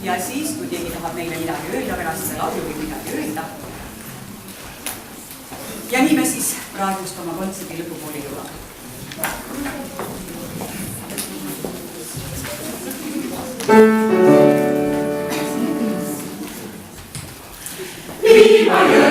ja siis, kui keegi tahab meile midagi öelda pärast seda laulu või midagi öelda. Ja nii me siis praegust oma kontserdi lõpupooli jõuame. Viva